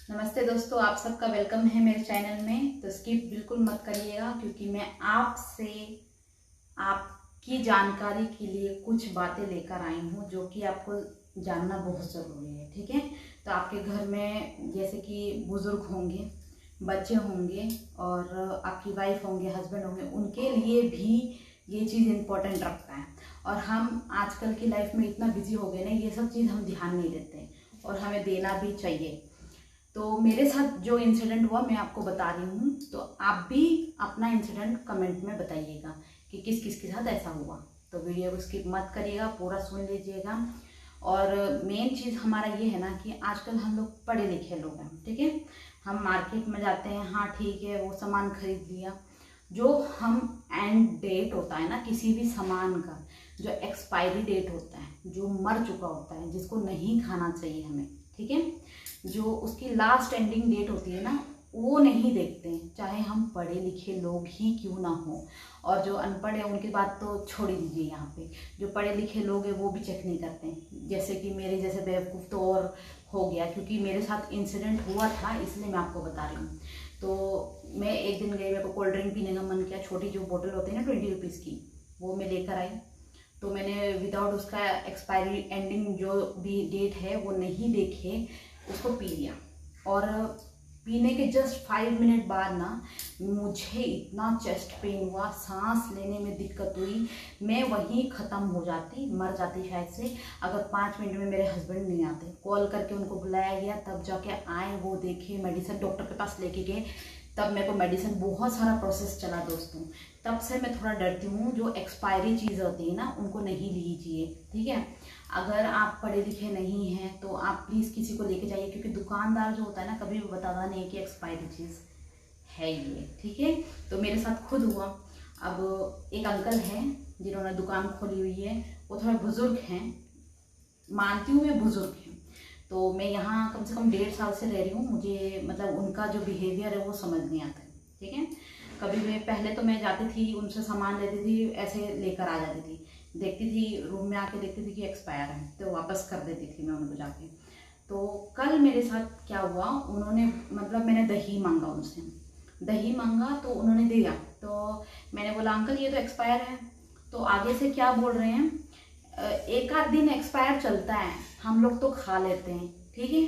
नमस्ते दोस्तों, आप सबका वेलकम है मेरे चैनल में। तो स्किप बिल्कुल मत करिएगा क्योंकि मैं आपसे आपकी जानकारी के लिए कुछ बातें लेकर आई हूँ जो कि आपको जानना बहुत ज़रूरी है। ठीक है, तो आपके घर में जैसे कि बुज़ुर्ग होंगे, बच्चे होंगे और आपकी वाइफ होंगे, हस्बैंड होंगे, उनके लिए भी ये चीज़ इम्पोर्टेंट रखता है। और हम आजकल की लाइफ में इतना बिजी हो गए ना, ये सब चीज़ हम ध्यान नहीं देते और हमें देना भी चाहिए। तो मेरे साथ जो इंसिडेंट हुआ मैं आपको बता रही हूँ, तो आप भी अपना इंसिडेंट कमेंट में बताइएगा कि किस किस के साथ ऐसा हुआ। तो वीडियो को स्किप मत करिएगा, पूरा सुन लीजिएगा। और मेन चीज़ हमारा ये है ना कि आजकल हम लोग पढ़े लिखे लोग हैं। ठीक है, हम मार्केट में जाते हैं, हाँ ठीक है, वो सामान खरीद लिया। जो हम एंड डेट होता है ना किसी भी सामान का, जो एक्सपायरी डेट होता है, जो मर चुका होता है, जिसको नहीं खाना चाहिए हमें, ठीक है, जो उसकी लास्ट एंडिंग डेट होती है ना, वो नहीं देखते हैं, चाहे हम पढ़े लिखे लोग ही क्यों ना हो। और जो अनपढ़ है उनकी बात तो छोड़ ही दीजिए। यहाँ पे जो पढ़े लिखे लोग हैं वो भी चेक नहीं करते हैं। जैसे कि मेरे जैसे बेवकूफ़ तो और हो गया, क्योंकि मेरे साथ इंसिडेंट हुआ था, इसलिए मैं आपको बता रही हूँ। तो मैं एक दिन गई, मेरे को कोल्ड ड्रिंक पीने का मन किया। छोटी जो बोतल होती है ना 20 रुपीज़ की, वो मैं लेकर आई। तो मैंने विदाउट उसका एक्सपायरी एंडिंग जो भी डेट है वो नहीं देखे उसको पी लिया। और पीने के जस्ट 5 मिनट बाद ना मुझे इतना चेस्ट पेन हुआ, सांस लेने में दिक्कत हुई। मैं वहीं ख़त्म हो जाती, मर जाती शायद से, अगर 5 मिनट में मेरे हस्बैंड नहीं आते। कॉल करके उनको बुलाया गया, तब जाके आए, वो देखे, मेडिसिन डॉक्टर के पास लेके गए, तब मेरे को मेडिसिन, बहुत सारा प्रोसेस चला दोस्तों। तब से मैं थोड़ा डरती हूँ। जो एक्सपायरी चीज़ होती है ना उनको नहीं लीजिए। ठीक है, अगर आप पढ़े लिखे नहीं हैं तो आप प्लीज़ किसी को लेके जाइए, क्योंकि दुकानदार जो होता है ना कभी भी बताता नहीं है कि एक्सपायरी चीज़ है ये। ठीक है, तो मेरे साथ खुद हुआ। अब एक अंकल हैं जिन्होंने दुकान खोली हुई है, वो थोड़ा बुज़ुर्ग हैं, मानती हूँ मैं बुज़ुर्ग हैं। तो मैं यहाँ कम से कम 1.5 साल से रह रही हूँ। मुझे मतलब उनका जो बिहेवियर है वो समझ नहीं आता है। ठीक है, कभी मैं पहले तो मैं जाती थी, उनसे सामान लेती थी, ऐसे लेकर आ जाती थी, देखती थी रूम में आके देखती थी कि एक्सपायर है तो वापस कर देती थी मैं उनको जाके। तो कल मेरे साथ क्या हुआ, उन्होंने मतलब मैंने दही मांगा उनसे, दही मांगा तो उन्होंने दिया। तो मैंने बोला अंकल ये तो एक्सपायर है। तो आगे से क्या बोल रहे हैं, एक आध दिन एक्सपायर चलता है, हम लोग तो खा लेते हैं। ठीक है,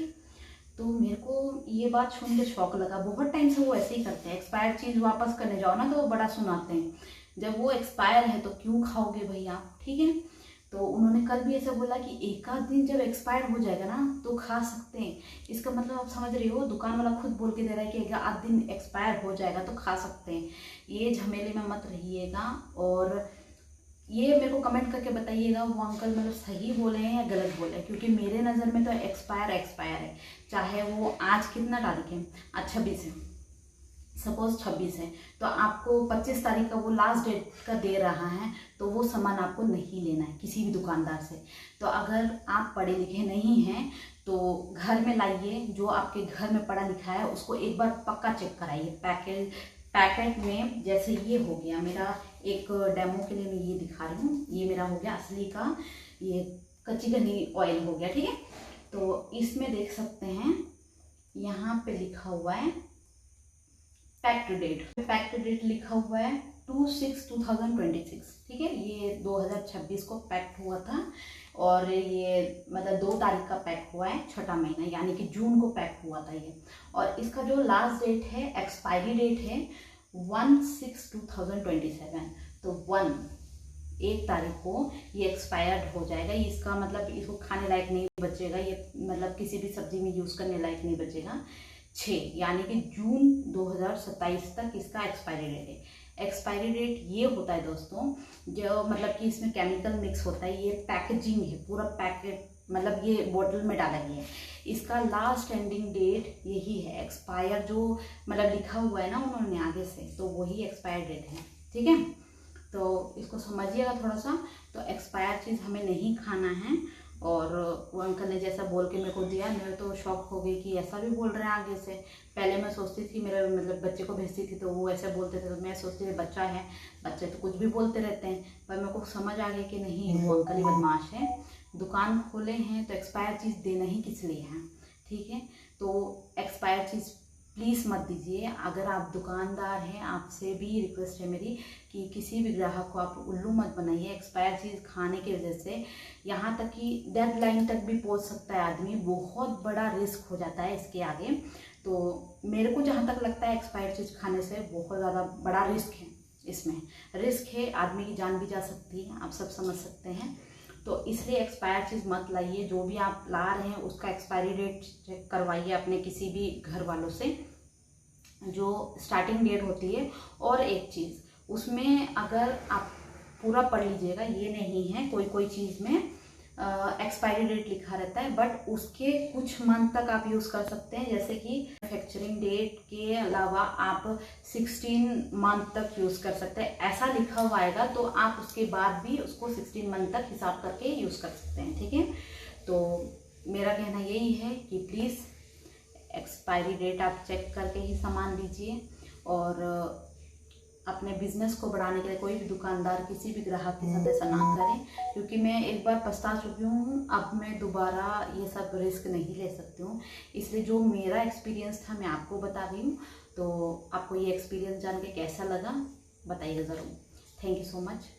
तो मेरे को ये बात सुन के शौक लगा। बहुत टाइम से वो ऐसे ही करते हैं, एक्सपायर चीज़ वापस करने जाओ ना तो वो बड़ा सुनाते हैं, जब वो एक्सपायर है तो क्यों खाओगे भाई आप। ठीक है, तो उन्होंने कल भी ऐसा बोला कि एक आध दिन जब एक्सपायर हो जाएगा ना तो खा सकते हैं। इसका मतलब आप समझ रहे हो, दुकान वाला खुद बोल के दे रहा है कि एक आध दिन एक्सपायर हो जाएगा तो खा सकते हैं। ये झमेले में मत रहिएगा। और ये मेरे को कमेंट करके बताइएगा वो अंकल मतलब सही बोले हैं या गलत बोले हैं, क्योंकि मेरे नज़र में तो एक्सपायर है। चाहे वो आज कितना तारीख है, आज 26 है, सपोज 26 है, तो आपको 25 तारीख का वो लास्ट डेट का दे रहा है, तो वो सामान आपको नहीं लेना है किसी भी दुकानदार से। तो अगर आप पढ़े लिखे नहीं हैं तो घर में लाइए, जो आपके घर में पढ़ा लिखा है उसको एक बार पक्का चेक कराइए। पैकेट में जैसे ये हो गया मेरा, एक डेमो के लिए मैं ये दिखा रही हूँ, ये मेरा हो गया असली का, ये कच्ची घनी ऑयल हो गया। ठीक है, तो इसमें देख सकते हैं यहाँ पे लिखा हुआ है पैक्ट डेट लिखा हुआ है 2/6/2026। ठीक है, ये 2026 को पैक्ट हुआ था और ये मतलब 2 तारीख का पैक हुआ है, 6ठा महीना यानी कि जून को पैक हुआ था ये। और इसका जो लास्ट डेट है, एक्सपायरी डेट है 1/6/2027। तो 1 तारीख को ये एक्सपायर्ड हो जाएगा। इसका मतलब इसको खाने लायक नहीं बचेगा, ये मतलब किसी भी सब्जी में यूज़ करने लायक नहीं बचेगा। 6 यानी कि जून 2027 तक इसका एक्सपायरी डेट है। एक्सपायरी डेट ये होता है दोस्तों, जो मतलब कि इसमें केमिकल मिक्स होता है, ये पैकेजिंग है, पूरा पैकेट मतलब ये बोतल में डाला गया है। इसका लास्ट एंडिंग डेट यही है, एक्सपायर जो मतलब लिखा हुआ है ना उन्होंने आगे से, तो वही एक्सपायर डेट है। ठीक है, तो इसको समझिएगा थोड़ा सा। तो एक्सपायर चीज़ हमें नहीं खाना है। और वो अंकल ने जैसा बोल के मेरे को दिया, मैं तो शॉक हो गई कि ऐसा भी बोल रहे हैं आगे से। पहले मैं सोचती थी, मेरे मतलब बच्चे को भेजती थी तो वो ऐसे बोलते थे, तो मैं सोचती थी बच्चा है, बच्चे तो कुछ भी बोलते रहते हैं। पर मेरे को समझ आ गया कि नहीं, वो अंकल ही बदमाश है। दुकान खोले हैं तो एक्सपायर चीज़ देना ही किस लिए है। ठीक है, तो एक्सपायर एक्सपायर चीज़ प्लीज़ मत दीजिए। अगर आप दुकानदार हैं, आपसे भी रिक्वेस्ट है मेरी कि किसी भी ग्राहक को आप उल्लू मत बनाइए एक्सपायर चीज़ खाने की वजह से। यहाँ तक कि डेडलाइन तक भी पहुँच सकता है आदमी, बहुत बड़ा रिस्क हो जाता है इसके आगे। तो मेरे को जहाँ तक लगता है एक्सपायर चीज़ खाने से बहुत ज़्यादा बड़ा रिस्क है, इसमें रिस्क है, आदमी की जान भी जा सकती है, आप सब समझ सकते हैं। तो इसलिए एक्सपायर चीज़ मत लाइए। जो भी आप ला रहे हैं उसका एक्सपायरी डेट चेक करवाइए अपने किसी भी घर वालों से, जो स्टार्टिंग डेट होती है। और एक चीज़ उसमें अगर आप पूरा पढ़ लीजिएगा, ये नहीं है कोई कोई चीज़ में एक्सपायरी डेट लिखा रहता है, बट उसके कुछ मंथ तक आप यूज़ कर सकते हैं। जैसे कि मैन्युफैक्चरिंग डेट के अलावा आप 16 मंथ तक यूज़ कर सकते हैं, ऐसा लिखा हुआ आएगा। तो आप उसके बाद भी उसको 16 मंथ तक हिसाब करके यूज़ कर सकते हैं, ठीक है। तो मेरा कहना यही है कि प्लीज़ एक्सपायरी डेट आप चेक करके ही सामान लीजिए। और अपने बिजनेस को बढ़ाने के लिए कोई भी दुकानदार किसी भी ग्राहक के साथ ऐसा ना करें, क्योंकि मैं एक बार पछता चुकी हूँ, अब मैं दोबारा ये सब रिस्क नहीं ले सकती हूँ। इसलिए जो मेरा एक्सपीरियंस था मैं आपको बता रही हूँ। तो आपको ये एक्सपीरियंस जान के कैसा लगा बताइएगा ज़रूर। Thank you so much.